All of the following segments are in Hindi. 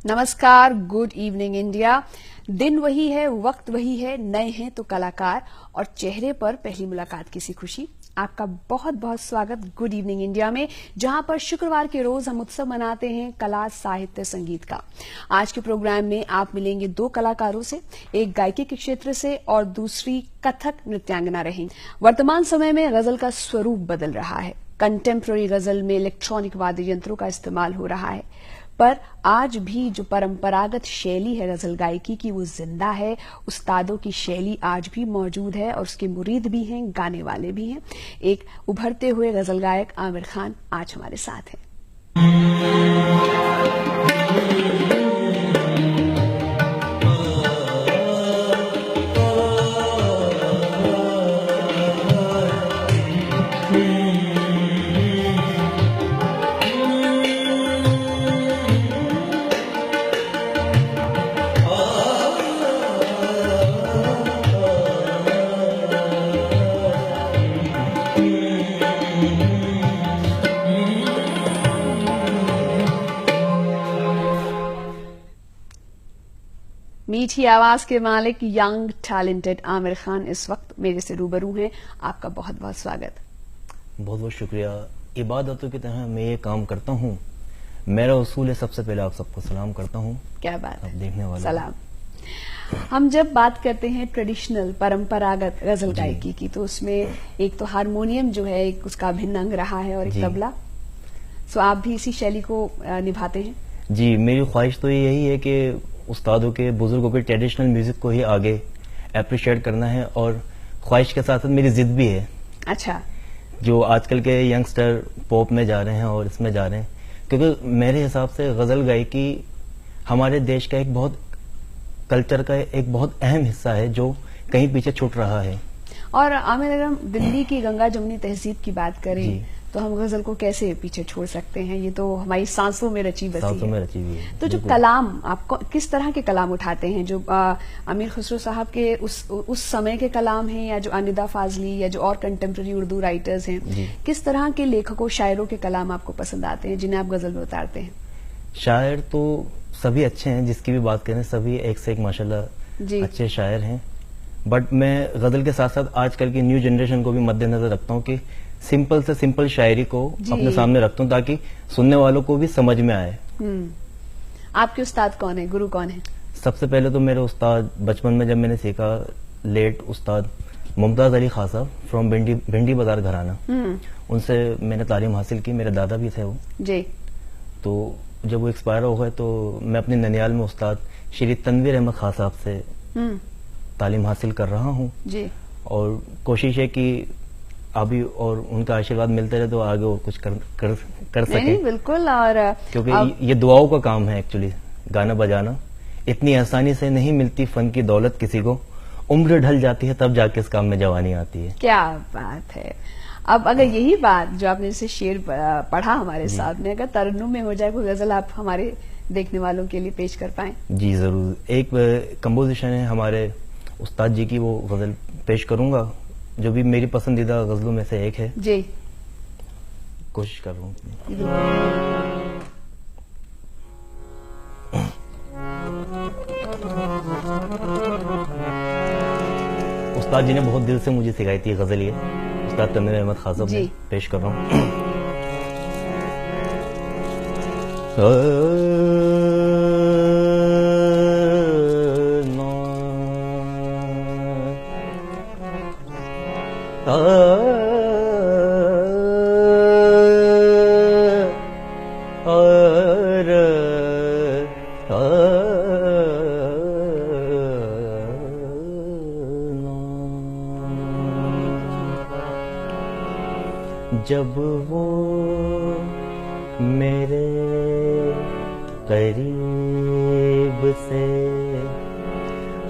नमस्कार, गुड इवनिंग इंडिया। दिन वही है, वक्त वही है, नए हैं तो कलाकार और चेहरे पर पहली मुलाकात की सी खुशी। आपका बहुत बहुत स्वागत गुड इवनिंग इंडिया में, जहां पर शुक्रवार के रोज हम उत्सव मनाते हैं कला, साहित्य, संगीत का। आज के प्रोग्राम में आप मिलेंगे दो कलाकारों से, एक गायकी के क्षेत्र से और दूसरी कथक नृत्यांगना रहेंगी। वर्तमान समय में गजल का स्वरूप बदल रहा है। कंटेम्प्रेरी गजल में इलेक्ट्रॉनिक वाद्य यंत्रों का इस्तेमाल हो रहा है, पर आज भी जो परंपरागत शैली है गजल गायकी की वो जिंदा है। उस्तादों की शैली आज भी मौजूद है और उसके मुरीद भी हैं, गाने वाले भी हैं। एक उभरते हुए गजल गायक आमिर खान आज हमारे साथ हैं। मीठी आवाज के मालिक यंग टैलेंटेड आमिर खान इस वक्त मेरे से रूबरू हैं। आपका बहुत बहुत स्वागत। बहुत बहुत शुक्रिया। इबादतों की तरह मैं ये काम करता हूँ। मेरा उसूल है सबसे पहले आप सबको सलाम करता हूँ। क्या बात है, देखने वाले सलाम। हम जब बात करते हैं ट्रेडिशनल परंपरागत गजल गायकी की, तो उसमें एक तो हारमोनियम जो है एक उसका अभिन्न अंग रहा है और एक तबला। सो आप भी इसी शैली को निभाते हैं? जी, मेरी ख्वाहिश तो यही है कि उस्तादों के, बुजुर्गों के ट्रेडिशनल म्यूजिक को ही आगे अप्रिशिएट करना है, और ख्वाहिश के साथ साथ मेरी जिद भी है। अच्छा। जो आजकल के यंगस्टर पॉप में जा रहे हैं और इसमें जा रहे हैं, क्योंकि मेरे हिसाब से गजल गायकी हमारे देश का एक बहुत कल्चर का एक बहुत अहम हिस्सा है जो कहीं पीछे छूट रहा है। और आमिर, अगर हम दिल्ली की गंगा जमुनी तहजीब की बात करें तो हम गजल को कैसे पीछे छोड़ सकते हैं? ये तो हमारी सांसों में रची बसी है। तो जो कलाम, आप किस तरह के कलाम उठाते हैं? जो अमीर खुसरो साहब के उस समय के कलाम हैं, या जो अनिदा फाजली या जो और कंटेम्प्रेरी उर्दू राइटर्स हैं, किस तरह के लेखकों, शायरों के कलाम आपको पसंद आते हैं जिन्हें आप गजल में उतारते हैं? शायर तो सभी अच्छे हैं, जिसकी भी बात करें सभी एक से एक माशाल्लाह अच्छे शायर हैं। बट मैं गजल के साथ साथ आजकल की न्यू जनरेशन को भी मद्देनजर रखता हूँ कि सिंपल से सिंपल शायरी को अपने सामने रखता हूँ ताकि सुनने वालों को भी समझ में आए। आपके उस्ताद कौन है, गुरु कौन है? सबसे पहले तो मेरे उस्ताद, बचपन में जब मैंने सीखा, लेट उस्ताद मुमताज अली खान साहब फ्रॉम भिंडी बाजार घराना, उनसे मैंने तालीम हासिल की। मेरे दादा भी थे वो जी। तो जब वो एक्सपायर हो गए तो मैं अपने ननियाल में उस्ताद श्री तनवीर अहमद खान साहब से तालीम हासिल कर रहा हूँ जी। और कोशिश है कि अभी और उनका आशीर्वाद मिलते रहे तो आगे और कुछ कर सके। बिल्कुल। और क्योंकि ये दुआओं का काम है एक्चुअली, गाना बजाना। इतनी आसानी से नहीं मिलती फन की दौलत किसी को, उम्र ढल जाती है तब जाके इस काम में जवानी आती है। क्या बात है। अब अगर यही बात जो आपने जैसे शेर पढ़ा हमारे सामने, अगर तरन्नुम में हो जाए कोई गजल, आप हमारे देखने वालों के लिए पेश कर पाए? जी जरूर। एक कंपोजिशन है हमारे उस्ताद जी की, वो गजल पेश करूंगा जो भी मेरी पसंदीदा गजलों में से एक है जी। कोशिश कर रहा हूँ। उस्ताद जी ने बहुत दिल से मुझे सिखाई थी गजल, ये उस्ताद तनवीर अहमद खान साहब ने। पेश कर रहा हूँ। जब वो मेरे करीब से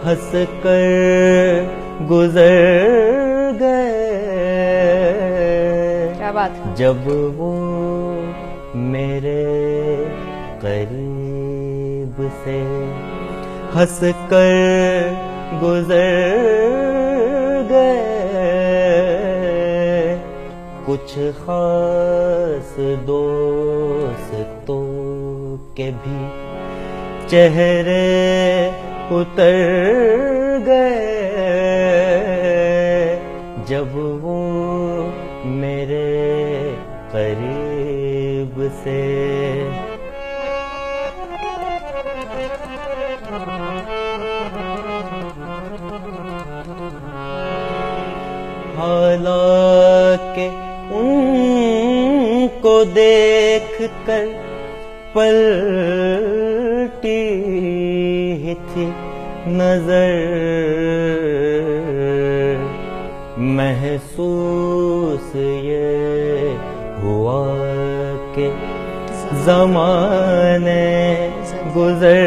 हंस कर गुजर गए, क्या बात है। जब वो मेरे करीब से हंस कर गुजर गए, कुछ खास दोस्तों के भी चेहरे उतर गए जब वो मेरे करीब से। हालांकि उनको देख कर पलटी ही थी नजर, महसूस ये हुआ कि ज़माने गुजर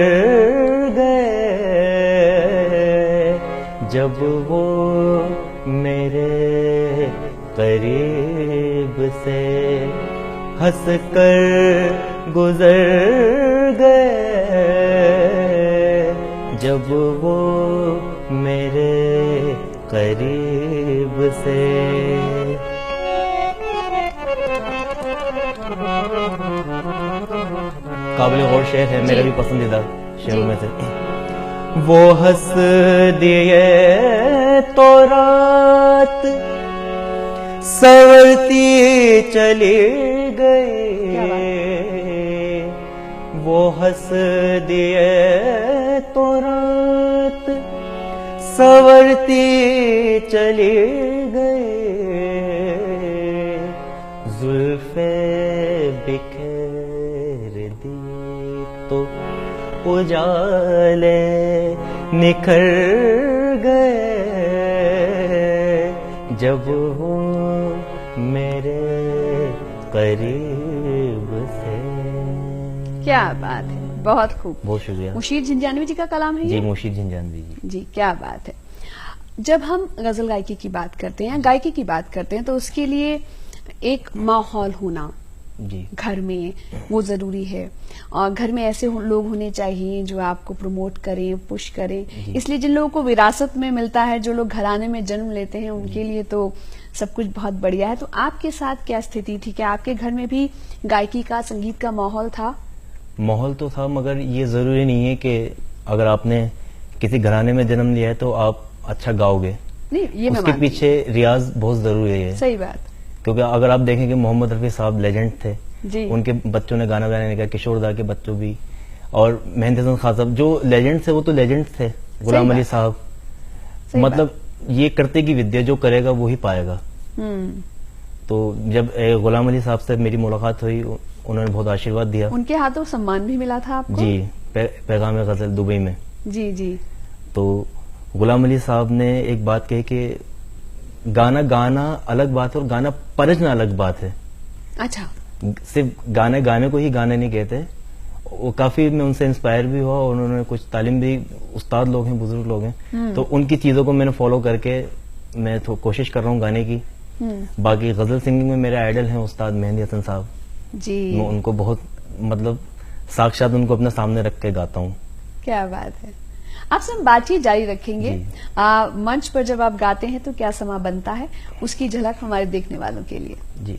गए जब वो मेरे करीब से हंस कर गुजर गए जब वो मेरे करीब से। काबिल गौर शेर है, मेरा भी पसंदीदा शेरों में से। वो हंस दिए तो रात संवरती चली गई, वो हंस दिए तो रात संवरती चली गई, जुल्फे बिखेर दी तो उजाले निखर गए जब वो मेरे करीब से। क्या बात है, बहुत खूब। बहुत शुक्रिया। मुशीर झिंझानवी जी का कलाम है ये? जी, मुशीर झिंझानवी जी। जी, क्या बात है। जब हम गजल गायकी की बात करते हैं, गायकी की बात करते हैं, तो उसके लिए एक माहौल होना जी घर में वो जरूरी है, और घर में ऐसे लोग होने चाहिए जो आपको प्रमोट करें, पुश करें। इसलिए जिन लोगों को विरासत में मिलता है, जो लोग घराने में जन्म लेते हैं, उनके लिए तो सब कुछ बहुत बढ़िया है। तो आपके साथ क्या स्थिति थी? क्या आपके घर में भी गायकी का, संगीत का माहौल था? माहौल तो था, मगर ये जरूरी नहीं है कि अगर आपने किसी घराने में जन्म लिया है तो आप अच्छा गाओगे। नहीं, ये उसके पीछे रियाज बहुत जरूरी है। सही बात। क्योंकि अगर आप देखें कि मोहम्मद रफी साहब लेजेंड थे जी। उनके बच्चों ने गाना गाने का, किशोरदा के बच्चों भी, और मेहंदी हसन खान साहब जो लेजेंड थे वो तो लेजेंड थे, गुलाम अली साहब। मतलब ये करते की विद्या, जो करेगा वो ही पाएगा। तो जब गुलाम अली साहब से मेरी मुलाकात हुई, उन्होंने बहुत आशीर्वाद दिया। उनके हाथों सम्मान भी मिला था आपको? जी, पैगाम गजल दुबई में। जी जी। तो गुलाम अली साहब ने एक बात कही कि गाना गाना अलग बात है और गाना परजना अलग बात है। अच्छा। सिर्फ गाने गाने को ही गाने नहीं कहते। वो काफी मैं उनसे इंस्पायर भी हुआ और उन्होंने कुछ तालीम भी, उस्ताद लोग हैं, बुजुर्ग लोग हैं, तो उनकी चीजों को मैंने फॉलो करके मैं तो कोशिश कर रहा हूँ गाने की। बाकी गजल सिंगिंग में मेरे आइडल हैं उस्ताद मेहंदी हसन साहब जी। मैं उनको बहुत, मतलब साक्षात उनको अपने सामने रख के गाता हूँ। क्या बात है। आपसे हम बातचीत जारी रखेंगे। मंच पर जब आप गाते हैं तो क्या समा बनता है, उसकी झलक हमारे देखने वालों के लिए। जी।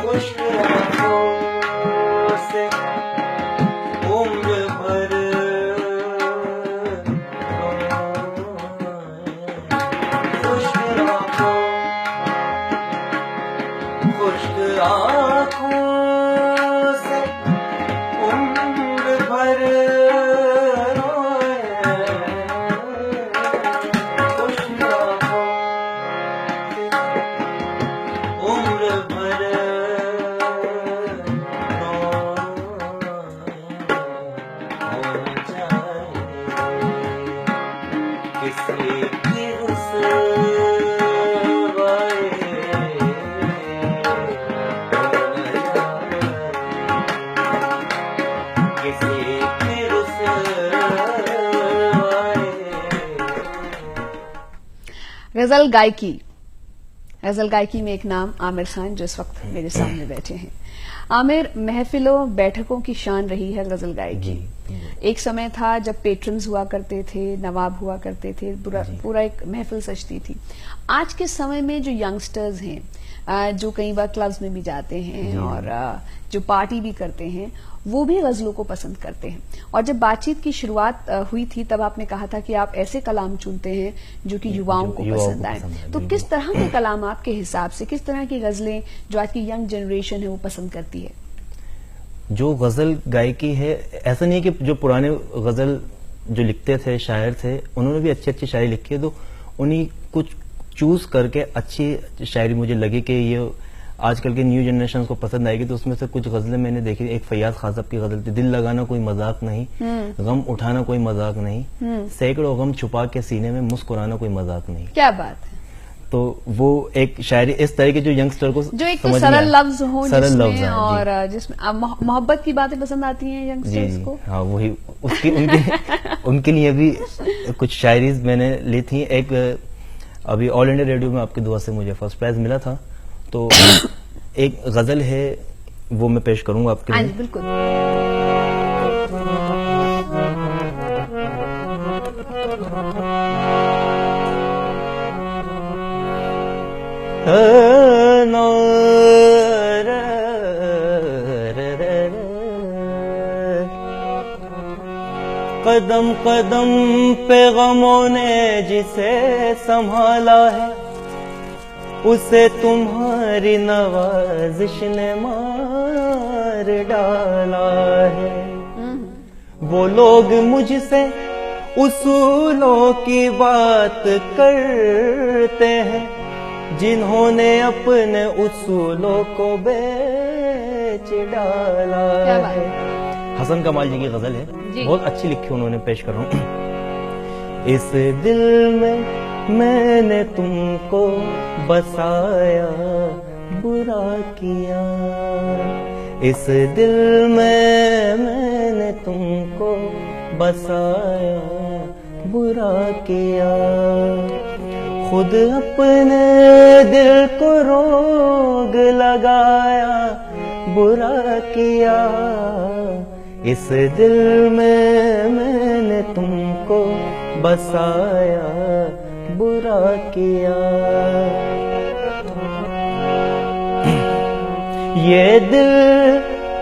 खुश गजल गायकी में एक नाम आमिर खान, जो इस वक्त मेरे सामने बैठे हैं। आमिर, महफिलों बैठकों की शान रही है गजल गायकी। एक समय था जब पेट्रन्स हुआ करते थे, नवाब हुआ करते थे, पूरा एक महफिल सजती थी। आज के समय में जो यंगस्टर्स हैं, जो कई बार क्लब्स में भी जाते हैं और जो पार्टी भी करते हैं, वो भी गजलों को पसंद करते हैं। और जब बातचीत की शुरुआत हुई थी तब आपने कहा था कि आप ऐसे कलाम चुनते हैं जो कि युवाओं को पसंद आए। तो किस तरह के कलाम आपके हिसाब से, किस तरह की गजलें जो आज की यंग जनरेशन है वो पसंद करती है? जो गजल गायकी है, ऐसा नहीं है कि जो पुराने गजल जो लिखते थे शायर थे उन्होंने भी अच्छी अच्छी शायरी लिखी है, तो उन्हीं कुछ चूज करके अच्छी शायरी मुझे लगी कि ये आजकल के न्यू जनरेशन को पसंद आएगी। तो उसमें से कुछ गजलें मैंने देखी। एक फैयाज खान साहब की गजल थी, दिल लगाना कोई मजाक नहीं, गम उठाना कोई मजाक नहीं, सैकड़ों गम छुपा के सीने में मुस्कुराना कोई मजाक नहीं। क्या बात है। तो वो एक शायरी इस तरह के जो यंगस्टर को जो एक तो सरल लफ्ज हो जिसमें, और जिसमें मोहब्बत की बातें पसंद आती हैं यंगस्टर्स को। हाँ, वही उनके लिए भी कुछ शायरीज मैंने ली थी। एक अभी ऑल इंडिया रेडियो में आपकी दुआ से मुझे फर्स्ट प्राइज मिला था, तो एक गजल है वो मैं पेश करूंगा आपके लिए। बिल्कुल। कदम कदम पे गमों ने जिसे संभाला है, उसे तुम्हारी नवाजिश ने मार डाला है। वो लोग मुझसे उसूलों की बात करते हैं, जिन्होंने अपने उसूलों को बेच डाला है। हसन कमाल जी की गजल है, बहुत अच्छी लिखी उन्होंने, पेश कर रहा हूं। इस दिल में मैंने तुमको बसाया, बुरा किया। इस दिल में मैंने तुमको बसाया, बुरा किया। खुद अपने दिल को रोग लगाया, बुरा किया। इस दिल में मैंने तुमको बसाया, बुरा किया। ये दिल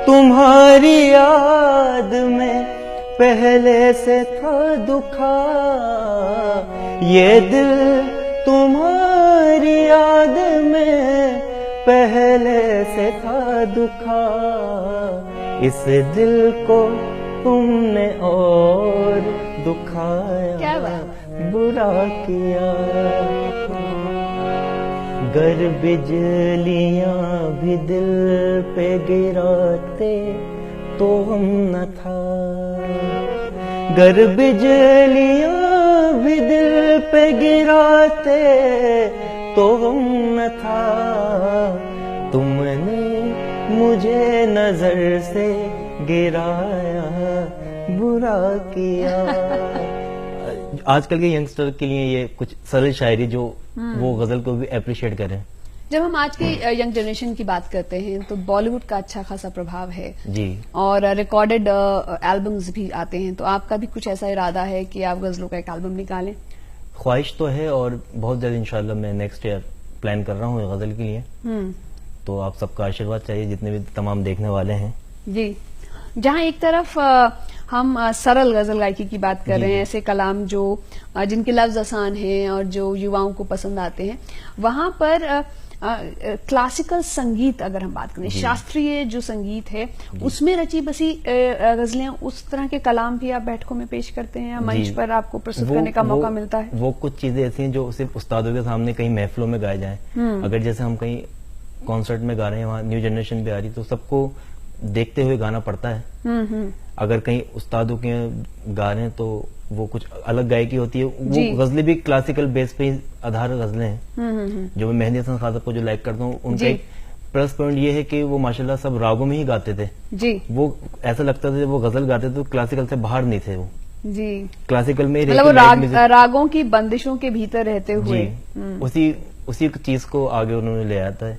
तुम्हारी याद में पहले से था दुखा, ये दिल तुम्हारी याद में पहले से था दुखा। इस दिल को तुमने और दुखाया, बुरा किया। गर बिजलियां भी दिल पे गिराते तो हम न था, गर बिजलियां भी दिल पे गिराते तो हम न था। तुमने मुझे नजर से गिराया, बुरा किया। आजकल के यंगस्टर के लिए ये कुछ सरल शायरी जो वो गजल को भी अप्रिशिएट करें। जब हम आज के यंग जनरेशन की बात करते हैं तो बॉलीवुड का अच्छा खासा प्रभाव है जी, और रिकॉर्डेड एल्बम्स भी आते हैं। तो आपका भी कुछ ऐसा इरादा है कि आप गजलों का एक एल्बम निकालें? ख्वाहिश तो है और बहुत जल्द इंशाल्लाह मैं नेक्स्ट ईयर प्लान कर रहा हूँ गजल के लिए। तो आप सबका आशीर्वाद चाहिए, जितने भी तमाम देखने वाले हैं जी। जहां एक तरफ हम सरल गजल गायकी की बात कर रहे हैं, ऐसे कलाम जो जिनके लफ्ज आसान हैं और जो युवाओं को पसंद आते हैं, वहां पर क्लासिकल संगीत अगर हम बात करें, शास्त्रीय जो संगीत है उसमें रची बसी गजलें, उस तरह के कलाम भी आप बैठकों में पेश करते हैं या मंच पर आपको प्रस्तुत करने का मौका मिलता है? वो कुछ चीजें ऐसी हैं जो सिर्फ उस्तादों के सामने कहीं महफिलों में गाए जाएं। अगर जैसे हम कहीं कॉन्सर्ट में गा रहे हैं, वहाँ न्यू जनरेशन भी आ रही, तो सबको देखते हुए गाना पड़ता है। अगर कहीं उस्तादों के गा रहे हैं तो वो कुछ अलग गायकी होती है। वो गजलें भी क्लासिकल बेस पे आधार गजलें हैं जो मैं मेहंदी हसन खान साहब को जो लाइक करता हूँ। उनका एक प्लस पॉइंट ये है कि वो माशाल्लाह सब रागों में ही गाते थे जी। वो ऐसा लगता था जब वो गजल गाते थे तो क्लासिकल से बाहर नहीं थे वो। जी क्लासिकल में मतलब वो रागों की बंदिशों के भीतर रहते हुए उसी चीज को आगे उन्होंने ले आता है।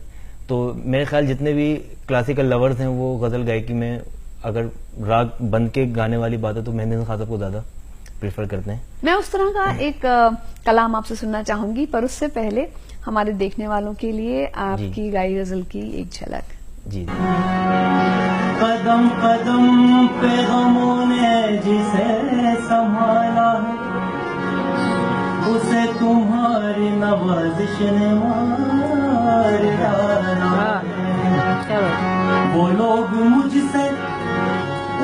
तो मेरे ख्याल जितने भी क्लासिकल लवर्स हैं वो गजल गायकी में अगर राग बंद के गाने वाली बात है तो मेहंदी हसन खान साहब को ज्यादा प्रेफर करते हैं। मैं उस तरह का एक कलाम आपसे सुनना चाहूंगी, पर उससे पहले हमारे देखने वालों के लिए आपकी गाई गजल की एक झलक। जी कदम कदम पे गमों ने जिसे संभाला है, उसे तुम्हारी नवाजिश ने मार डाला है। वो लोग मुझसे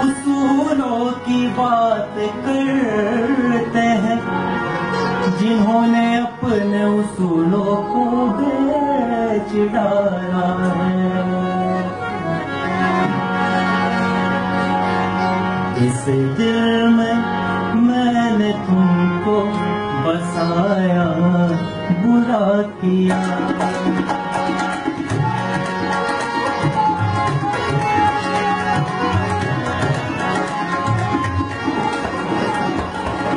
उसूलों की बात करते हैं, जिन्होंने अपने उसूलों को बेच डाला है। इस दिल में मैंने तुमको बसाया, बुरा किया।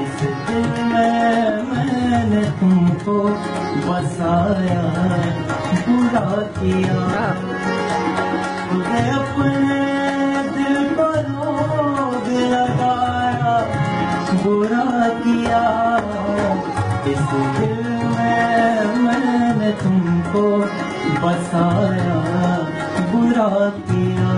इस दिल में मैंने तुमको बसाया, बुरा किया। तुझे अपने दिल को रोग लगाया, बुरा किया। इस दिल में मैंने तुमको बसाया, बुरा किया।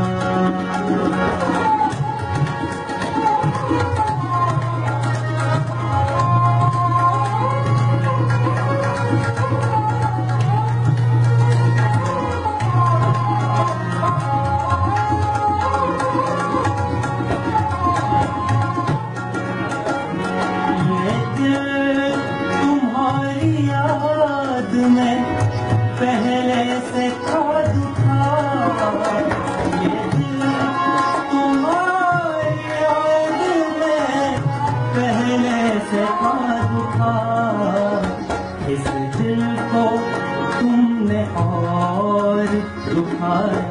पहले से था दुखा, ये दिल तुम्हारी याद में पहले से था दुखा। इस दिल को तुमने और दुखाया,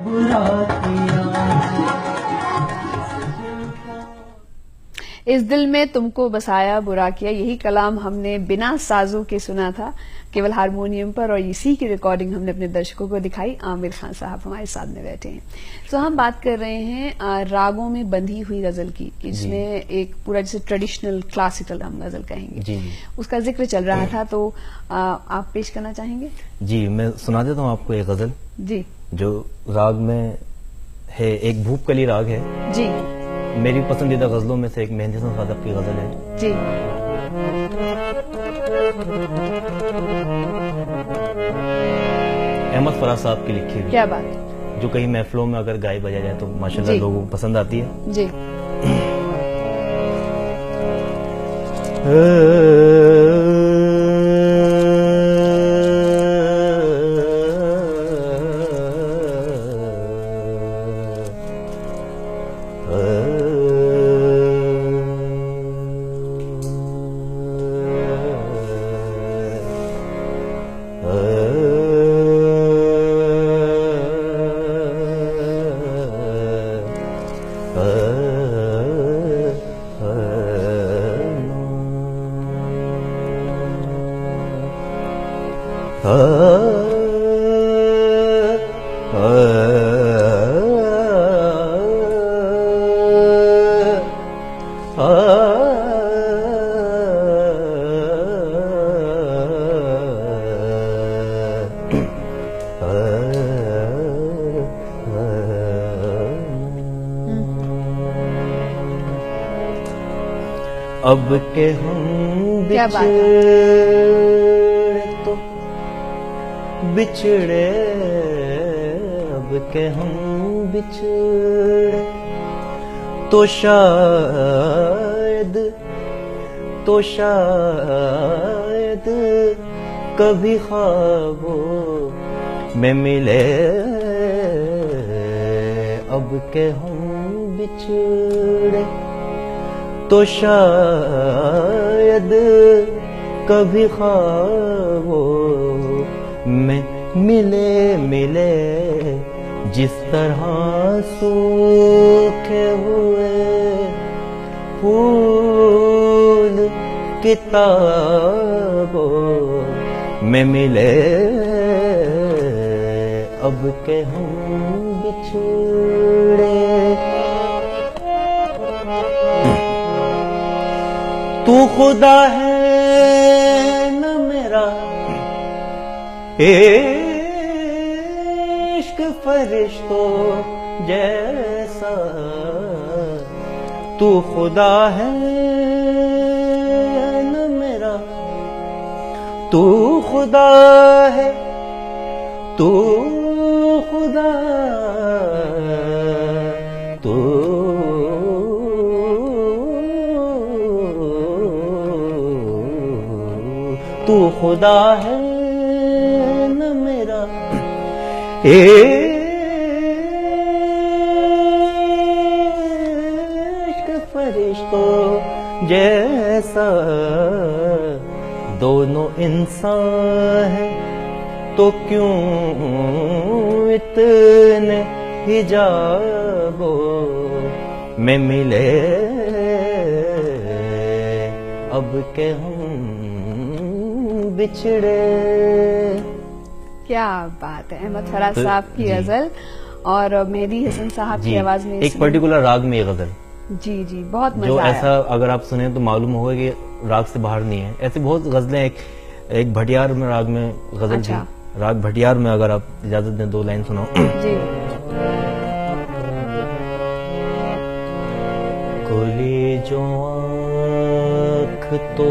बुरा किया। इस दिल में तुमको बसाया, बुरा किया, यही कलाम हमने बिना साजों के सुना था, केवल हारमोनियम पर, और इसी की रिकॉर्डिंग हमने अपने दर्शकों को दिखाई। आमिर खान साहब हमारे साथ में बैठे हैं। तो हम बात कर रहे हैं रागों में बंधी हुई गजल की, जिसमें एक पूरा जैसे ट्रेडिशनल क्लासिकल हम गजल कहेंगे, जी। उसका जिक्र चल रहा था, तो आप पेश करना चाहेंगे? जी, मैं सुना देता हूँ आपको एक गजल, जी, जो राग में है, एक भूपकली राग है, जी। मेरी पसंदीदा गजलों में से एक मेहंदी हसन खान साहब की गजल है, जी। अहमद फराज साहब की लिखी हुई। क्या बात। जो कहीं महफिलों में अगर गाई बजाया जाए तो माशाल्लाह लोगों को पसंद आती है, जी। अब के हम बिछड़े, अब के हम बिछड़े तो शायद कभी ख्वाबों में मिले। अब के हम बिछड़े तो शायद कभी ख्वाबों में मिले। जिस तरह सूखे हुए फूल किताबों में मिले, अब के हम बिछड़े। तू खुदा है न मेरा, इश्क फरिश्तों जैसा, तू खुदा है न मेरा, तू खुदा है, तू खुदा, तू खुदा है न मेरा, इश्क फरिश्तों जैसा। दोनों इंसान हैं तो क्यों इतने हिजाबों में मिले, अब के हम बिछड़े। क्या बात है, अहमद फराज साहब की गजल और मेहदी हसन साहब की आवाज में एक पर्टिकुलर राग में ये गजल। जी जी, बहुत मजा जो आया। ऐसा अगर आप सुने तो मालूम होगा कि राग से बाहर नहीं है। ऐसी बहुत गजलें, एक भटियार में राग में गजल अच्छा। थी, राग भटियार में, अगर आप इजाजत दें 2 लाइन सुनाओ। जी। खुली जो आँख तो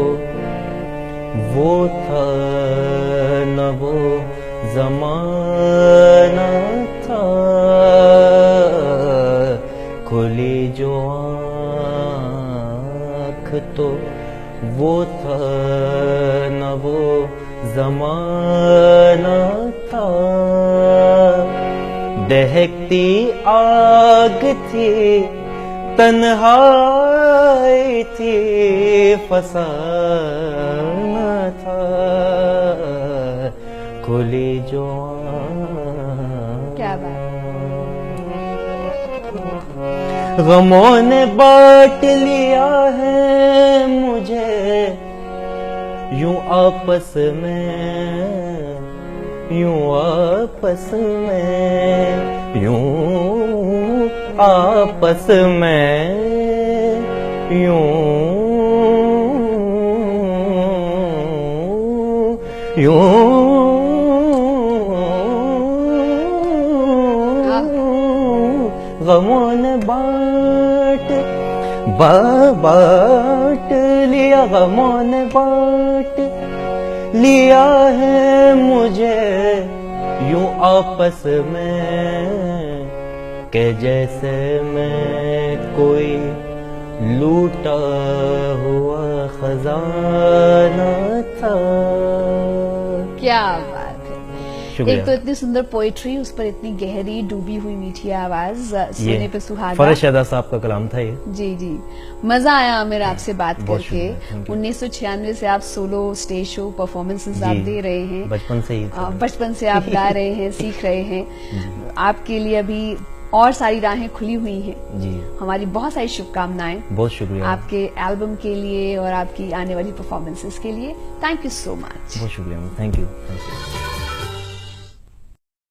वो था न वो जमाना था, खुली जो आँख तो वो था न वो जमाना था, दहकती आग थी, तन्हाई थी, फसाना था, खुली जो क्या बात। गमों ने बांट लिया है मुझे यूं आपस में, यूं आपस में, यूं आपस में, यूं गमों ने बांट लिया, गमों ने बांट लिया है मुझे यूं आपस में, के जैसे मैं कोई लूटा हुआ खजाना था। क्या बात है। शुक्रिया। एक तो इतनी सुंदर पोएट्री, उस पर इतनी गहरी डूबी हुई मीठी आवाज, सुनने पे सुहागा। फरज शहदा साहब का कलाम था ये। जी जी, मजा आया मेरा आपसे बात बहुत करके। शुक्रिया, 1996 से आप सोलो स्टेज शो परफॉर्मेंसेस आप दे रहे हैं, बचपन से ही बचपन से आप गा रहे हैं, सीख रहे हैं। आपके लिए अभी और सारी राहें खुली हुई हैं। जी, हमारी बहुत सारी शुभकामनाएं बहुत शुक्रिया आपके एल्बम के लिए और आपकी आने वाली परफॉर्मेंसेस के लिए। Thank you so much. बहुत शुक्रिया, थैंक यू।